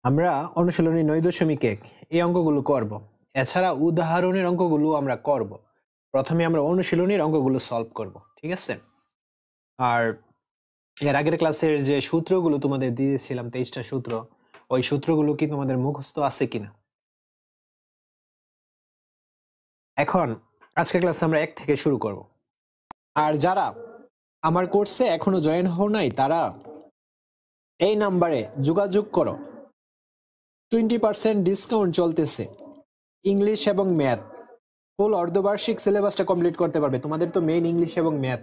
আমরা অনুশীলনী 9.1 এই অঙ্কগুলো করব। এছাড়া উদাহরণের অঙ্কগুলো আমরা করব। প্রথমে আমরা অনুশীলনীর অঙ্কগুলো সলভ করব, ঠিক আছে? আর এর আগের ক্লাসের যে সূত্রগুলো তোমাদের দিয়েছিলাম 23টা সূত্র, ওই সূত্রগুলো কি তোমাদের মুখস্থ আছে কিনা? এখন আজকের ক্লাসে আমরা 1 থেকে শুরু করব। আর যারা আমার কোর্সে এখনো জয়েন হও নাই তারা এই নাম্বারে যোগাযোগ করো। 20% ডিসকাউন্ট চলতেছে। ইংলিশ এবং ম্যাথ ফুল অর্ধবার্ষিক সিলেবাসটা কমপ্লিট করতে পারবে। তোমাদের তো মেইন ইংলিশ এবং ম্যাথ,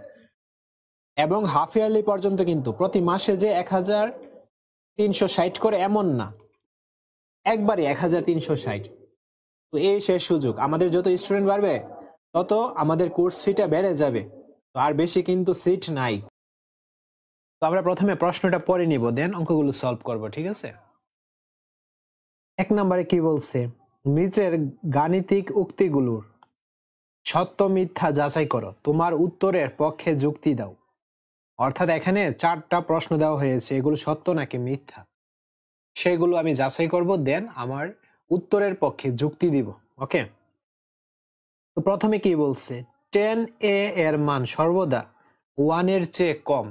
এবং হাফ ইয়ারলি পর্যন্ত, কিন্তু প্রতি মাসে যে 1360 করে এমন না, একবারে 1360। তো এই শেষ সুযোগ। আমাদের যত স্টুডেন্ট বাড়বে তত আমাদের কোর্স ফিটা বেড়ে যাবে। তো আর বেশি কিন্তু সিট নাই। তো আমরা প্রথমে প্রশ্নটা পড়ে নিব, দেন অঙ্কগুলো সলভ করব, ঠিক আছে? 1 নম্বরে কি বলছে? নিচের গাণিতিক উক্তিগুলোর সত্য মিথ্যা যাচাই করো, তোমার উত্তরের পক্ষে যুক্তি দাও। অর্থাৎ এখানে 4টা প্রশ্ন দেওয়া হয়েছে, এগুলো সত্য নাকি মিথ্যা সেগুলো আমি যাচাই করব, দেন আমার উত্তরের পক্ষে যুক্তি দিব। ওকে, তো প্রথমে কি বলছে? 10a এর মান সর্বদা 1 এর চেয়ে কম।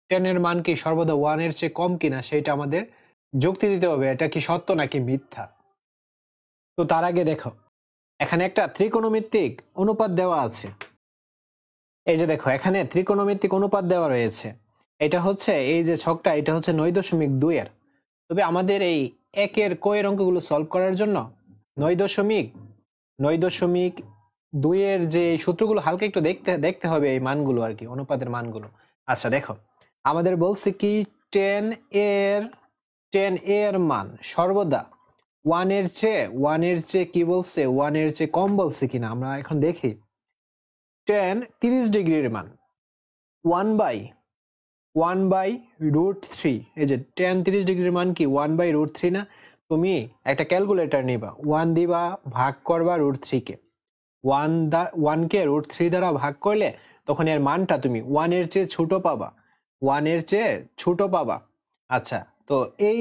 10 এর মান কি সর্বদা 1 এর চেয়ে কম কিনা সেটা আমাদের যুক্তি দিতে হবে, এটা কি সত্য নাকি মিথ্যা। তো তার আগে দেখো, এখানে একটা ত্রিকোণমিতিক অনুপাত দেওয়া আছে। এই যে দেখো, এখানে ত্রিকোণমিতিক অনুপাত দেওয়া রয়েছে। এটা হচ্ছে এই যে ছকটা, এটা হচ্ছে 9.2 এর। তবে আমাদের এই 1 এর কয়ের অঙ্কগুলো সলভ করার জন্য 9.2 এর যে সূত্রগুলো হালকা একটু দেখতে হবে, এই মানগুলো আর কি, অনুপাতের মানগুলো। আচ্ছা দেখো, আমাদের বলছে কি 10 এর মান সর্বদা 1 এর চেয়ে কি বলছে, 1 এর চেয়ে কম বলছে কিনা আমরা এখন দেখি। 10 30 ডিগ্রির মান 1/√3। এই যে 10 30 ডিগ্রির মান কি 1/√3 না? তুমি একটা ক্যালকুলেটর নিবা, 1 দিবা, ভাগ করবা √3 কে। 1 কে √3 দ্বারা ভাগ করলে তখন এর মানটা তুমি 1 এর চেয়ে ছোট পাবা, 1 এর চেয়ে ছোট পাবা। আচ্ছা, তো এই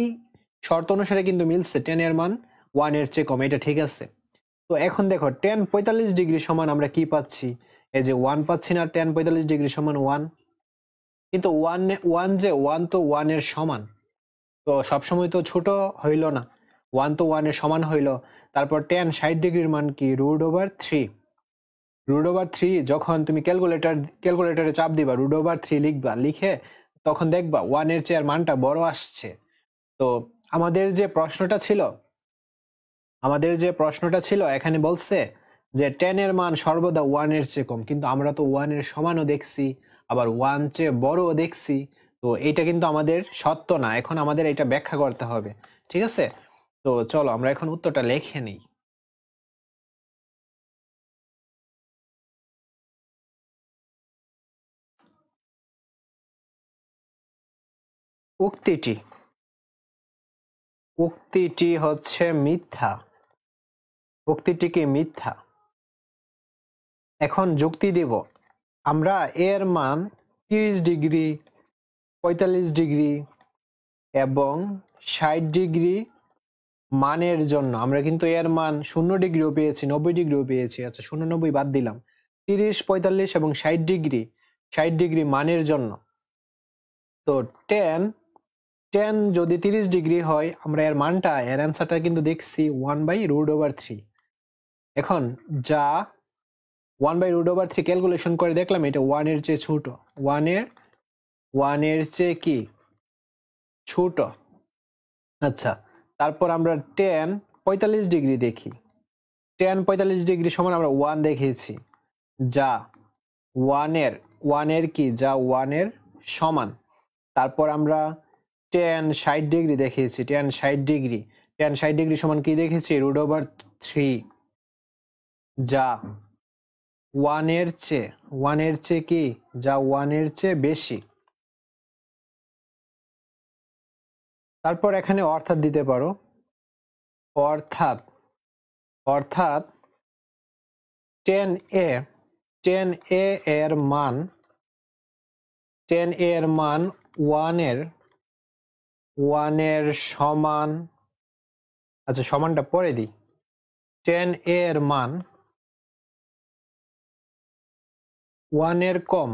শর্ত অনুসারে কিন্তু মিলছে 10 এর মান 1 এর চেয়ে কম, এটা ঠিক আছে। তো এখন দেখো 10 45 ডিগ্রি সমান আমরা কি পাচ্ছি? এই যে 1 পাচ্ছি না, 10 45 ডিগ্রি সমান 1। কিন্তু 1 তো 1 এর সমান, তো সবসময় তো ছোট হইল না, 1 তো 1 এর সমান হইল। তারপর 10 60 ডিগ্রির মান কি √3। √3 যখন তুমি ক্যালকুলেটরে চাপ দিবা, √3 লিখবা, লিখে তখন দেখবা 1 এর চেয়ে মানটা বড় আসছে। তো আমাদের যে প্রশ্নটা ছিল এখানে বলছে যে 10 এর মান সর্বদা 1 এর চেয়ে কম, কিন্তু আমরা তো 1 এর সমানও দেখছি, আবার 1 চেয়ে বড়ও দেখছি। তো এটা কিন্তু আমাদের সত্য না, এখন আমাদের এটা ব্যাখ্যা করতে হবে, ঠিক আছে? তো চলো আমরা এখন উত্তরটা লিখে নিই। উক্তিটি হচ্ছে মিথ্যা, উক্তিটি কি মিথ্যা। এখন যুক্তি দিব আমরা। এর মান 30 ডিগ্রি, 45 ডিগ্রি এবং 60 ডিগ্রি মানের জন্য আমরা কিন্তু এর মান 0 ডিগ্রিও পেয়েছি, 90 ডিগ্রিও পেয়েছি। আচ্ছা, 0 90 বাদ দিলাম, 30 45 এবং 60 ডিগ্রি মানের জন্য। তো 10 যদি 30 ডিগ্রি হয়, আমরা এর মানটা, এর অ্যান্সারটা কিন্তু দেখছি 1/√3। এখন যা 1/√3 ক্যালকুলেশন করে দেখলাম এটা 1 এর চেয়ে ছোট, 1 এর চেয়ে কি ছোট। আচ্ছা, তারপর আমরা 10 45 ডিগ্রি দেখি। 10 45 ডিগ্রি সমান আমরা 1 দেখিয়েছি, যা 1 এর কি, যা 1 এর সমান। তারপর আমরা 10 60 ডিগ্রি দেখিয়েছি, 10 60 ডিগ্রি সমান কি দেখেছি, √3, যা 1 এর চেয়ে কি, যা 1 এর চেয়ে বেশি। তারপর এখানে অর্থাৎ দিতে পারো, অর্থাৎ 10a এর মান 1 এর সমান আচ্ছা সমানটা পরে দিই। 10a এর মান 1 এর কম,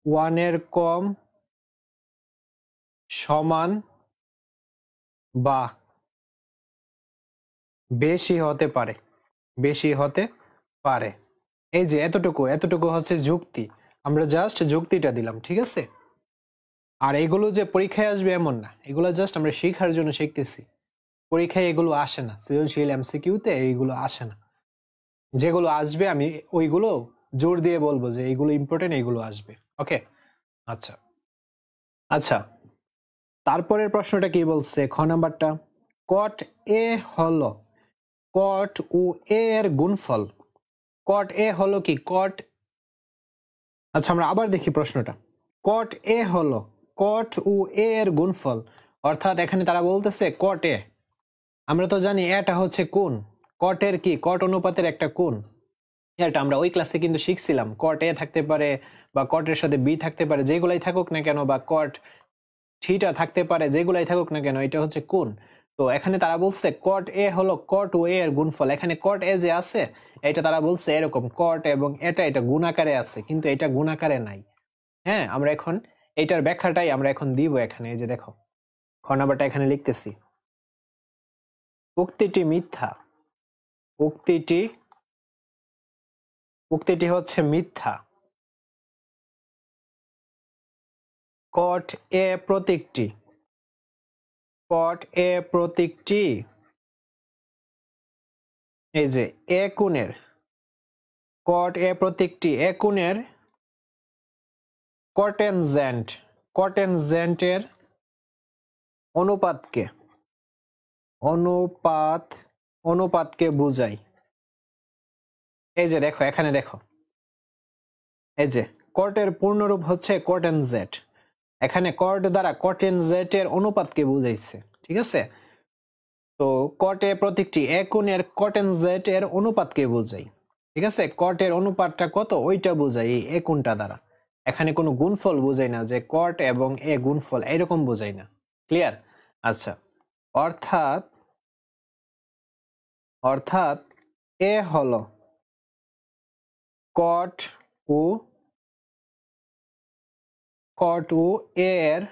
1 এর কম সমান বা বেশি হতে পারে, বেশি হতে পারে। এই যে এতটুকু, এতটুকু হচ্ছে যুক্তি, আমরা জাস্ট যুক্তিটা দিলাম, ঠিক আছে? আর এগুলো যে পরীক্ষায় আসবে এমন না, এগুলো জাস্ট আমরা শেখার জন্য শিখতেছি। পরীক্ষায় এগুলো আসে না, সৃজনশীল এমসিকিউতে এইগুলো আসে না। যেগুলো আসবে আমি ওইগুলো জোর দিয়ে বলবো যে এইগুলো ইম্পর্টেন্ট, এইগুলো আসবে। ওকে, আচ্ছা আচ্ছা, তারপরের প্রশ্নটা কি বলছে? খ নাম্বারটা, কট এ হলো কট ও এ এর গুণফল। কট এ হলো কি? কট, আচ্ছা আমরা আবার দেখি প্রশ্নটা। কট এ হলো কট ও এ এর গুণফল, অর্থাৎ এখানে তারা বলতেছে কট এ, আমরা তো জানি এটা হচ্ছে কোণ, কটের কি? কট অনুপাতের একটা কোণ। এটা আমরা ওই ক্লাসে কিন্তু শিখছিলাম, কট এ থাকতে পারে বা কটের সাথে বি থাকতে পারে, যেগুলাই থাকুক না কেন, বা কট থিটা থাকতে পারে, যেগুলাই থাকুক না কেন, এটা হচ্ছে কোণ। তো এখানে তারা বলছে কট এ হলো কট ও এ এর গুণফল। এখানে কট এ যে আছে এটা তারা বলছে এরকম কট এবং এটা গুণ আকারে আছে, কিন্তু এটা গুণ আকারে নাই। হ্যাঁ, আমরা এখন এটার ব্যাখ্যাটাই আমরা এখন দিব এখানে। এই যে দেখো, খ নাম্বারটা এখানে লিখতেছি, উক্তিটি মিথ্যা, উক্তিটি উক্তিটি হচ্ছে মিথ্যা। কট এ প্রতীকটি, কট এ প্রতীকটি এই যে এ কোণের, কট এ প্রতীকটি এ কোণের কটেনজেন্ট, কটেনজেন্টের অনুপাতকে, অনুপাত, অনুপাতকে বোঝায়। এই যে দেখো, এখানে দেখো, এই যে কটের পূর্ণরূপ হচ্ছে কটেনজেট, এখানে কট দ্বারা কটেনজেটের অনুপাতকে বুঝাইছে, ঠিক আছে? তো কটে প্রতীকটি এ কোণের কটেনজেট এর অনুপাতকে বোঝায়, ঠিক আছে? কটের অনুপাতটা কত ওইটা বোঝায় এই এ কোণটা দ্বারা। এখানে কোনো গুণফল বোঝায় না যে কট এবং এ গুণফল, এরকম বোঝায় না। ক্লিয়ার? আচ্ছা, অর্থাৎ অর্থাৎ এ হলো কট ও এ এর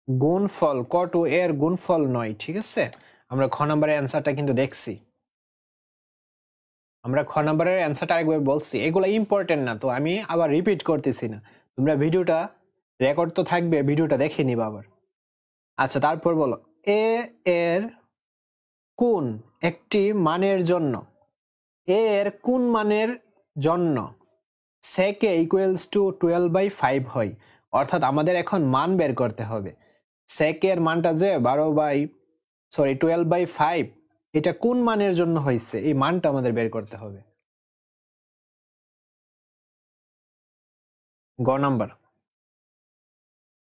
গুণফল, কট ও এর গুণফল নয়, ঠিক আছে? আমরা খ নম্বরের অ্যান্সারটা কিন্তু দেখছি, আমরা খ নম্বরের অ্যান্সারটা আরেকবার বলছি। এগুলো ইম্পর্টেন্ট না, তো আমি আবার রিপিট করতেছি না, তোমরা ভিডিওটা রেকর্ড তো থাকবে, ভিডিওটা দেখে নিবা আবার। আচ্ছা, তারপর বলো, এ এর কোন একটি মানের জন্য, এ এর কোন মানের জন্য sec a equals to 12/5 হয়। অর্থাৎ আমাদের এখন মান বের করতে হবে। sec এর মানটা যে 12/5, এটা কোন মানের জন্য হয়েছে, এই মানটা আমাদের বের করতে হবে। গ নাম্বার,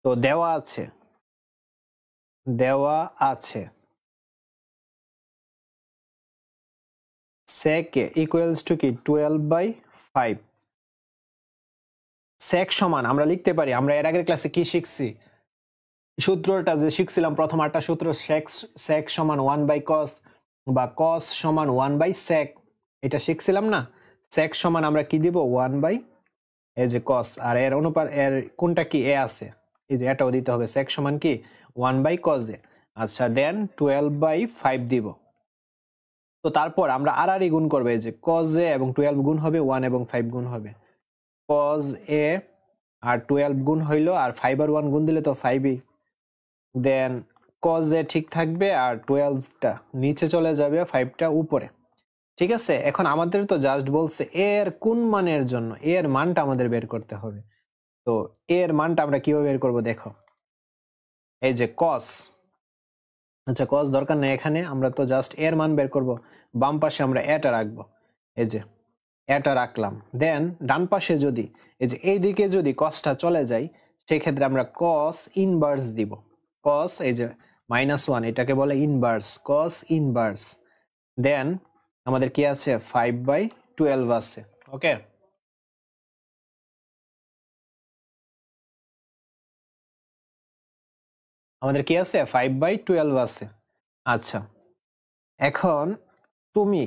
তো দেওয়া আছে, দেওয়া আছে sec a equals to কি 12/5। sec সমান আমরা লিখতে পারি, আমরা এর আগের ক্লাসে কি শিখছি, সূত্রটা যে শিখছিলাম প্রথম 8টা সূত্র, sec সমান 1/cos বা cos সমান 1/sec, এটা শিখছিলাম না? sec সমান আমরা কি দিব 1/ এই যে cos, আর এর অনুপাত এর কোনটা কি a আছে, এই যে এটাও দিতে হবে, sec সমান কি 1/cos a। আচ্ছা, দেন 12/5 দিব। তো তারপর আমরা আর গুণ করবে, এই যে cos a এবং 12 গুণ হবে, 1 এবং 5 গুণ হবে, cos a আর 12 গুণ হইলো, আর 5 আর 1 গুণ দিলে তো 5ই, দেন cos a ঠিক থাকবে আর 12টা নিচে চলে যাবে, 5টা উপরে, ঠিক আছে? এখন আমাদের তো জাস্ট বলছে এর কোন মানের জন্য, এর মানটা আমাদের বের করতে হবে। তো এর মানটা আমরা কিভাবে বের করব দেখো, এই যে cos, আচ্ছা cos দরকার নেই, এখানে আমরা তো জাস্ট এর মান বের করব, বাম পাশে আমরা এটা রাখবো, এই যে এটা রাখলাম। দেন ডান পাশে যদি এই যে এই দিকে যদি cosটা চলে যায়, সেই ক্ষেত্রে আমরা cos ইনভার্স দিব, cos এই যে -1, এটাকে বলে ইনভার্স, cos ইনভার্স। দেন আমাদের কি আছে 5/12 আছে। ওকে, আমাদের কি আছে 5/12 আছে। আচ্ছা, এখন তুমি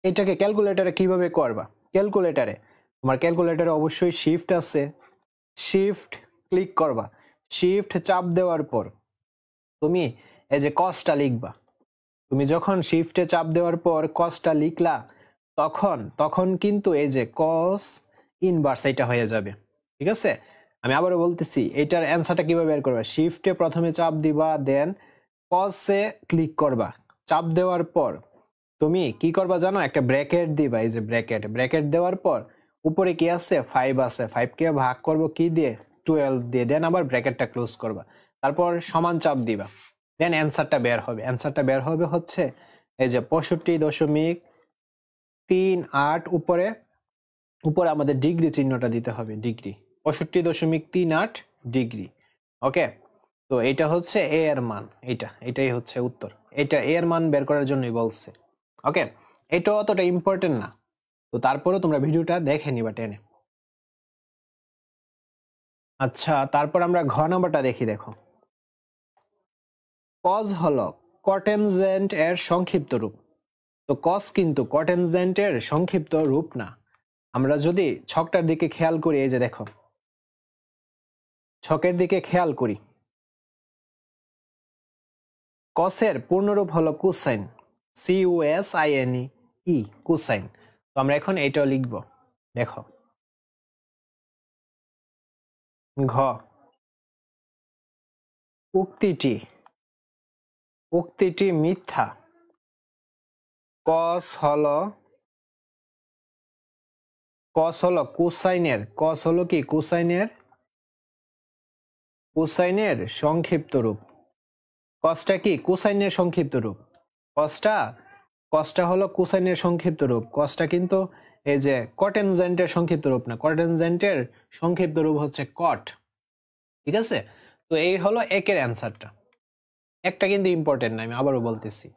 এটাকে ক্যালকুলেটরে কিভাবে করবা? ক্যালকুলেটরে তোমার ক্যালকুলেটরে অবশ্যই শিফট আছে, শিফট ক্লিক করবা, শিফট চাপ দেওয়ার পর তুমি এই যে কসটা লিখবা। তুমি যখন শিফটে চাপ দেওয়ার পর কসটা লিখলা তখন তখন কিন্তু এই যে কস ইনভার্স এটা হয়ে যাবে। ঠিক আছে, আমি আবারও বলতেছি এটার অ্যান্সারটা কিভাবে বের করবা। শিফটে প্রথমে চাপ দিবা, দেন কসে ক্লিক করবা। চাপ দেওয়ার পর তুমি কি করবা জানো, একটা ব্র্যাকেট দিবা। এই যে ব্র্যাকেট, ব্র্যাকেট দেওয়ার পর উপরে কি আছে 5 আছে, 5 কে ভাগ করব কি দিয়ে 12 দিয়ে, দেন আবার ব্র্যাকেটটা ক্লোজ করবা, তারপর সমান চাপ দিবা, দেন অ্যান্সারটা বের হবে। অ্যান্সারটা বের হবে হচ্ছে এই যে 65.38 উপরে উপরে আমাদের ডিগ্রি চিহ্নটা দিতে হবে, ডিগ্রি 65.38 ডিগ্রি। ওকে, তো এটা হচ্ছে এ এর মান, এটাই হচ্ছে উত্তর। এটা এ এর মান বের করার জন্যই বলছে। ওকে, এটা অতটা ইম্পর্টেন্ট না, তো তারপরেও তোমরা ভিডিওটা দেখে নিবা টেনে। আচ্ছা, তারপর আমরা ঘ নাম্বারটা দেখি। দেখো, কজ হলো কটেনজেন্ট এর সংক্ষিপ্ত রূপ। তো কজ কিন্তু কটেনজেন্ট এর সংক্ষিপ্ত রূপ না। আমরা যদি ছকটার দিকে খেয়াল করি, এই যে দেখো ছকের দিকে খেয়াল করি, কসের পূর্ণরূপ হলো কোসাইন, CUSINE, কোসাইন। তো আমরা এখন এইটাও লিখব। দেখো, ঘ, উক্তিটি মিথ্যা। কস হলো কোসাইনের, কস হলো কি কোসাইনের সংক্ষিপ্ত রূপ। কসটা কি কোসাইনের সংক্ষিপ্ত রূপ। কসটা হলো কোসাইনের সংক্ষিপ্ত রূপ। কসটা কিন্তু এই যে কটেনজেন্টের সংক্ষিপ্ত রূপ না, কটেনজেন্টের সংক্ষিপ্ত রূপ হচ্ছে কট। ঠিক আছে, তো এই হলো একের অ্যান্সারটা। একটা কিন্তু ইম্পর্টেন্ট না, আমি আবারও বলতেছি।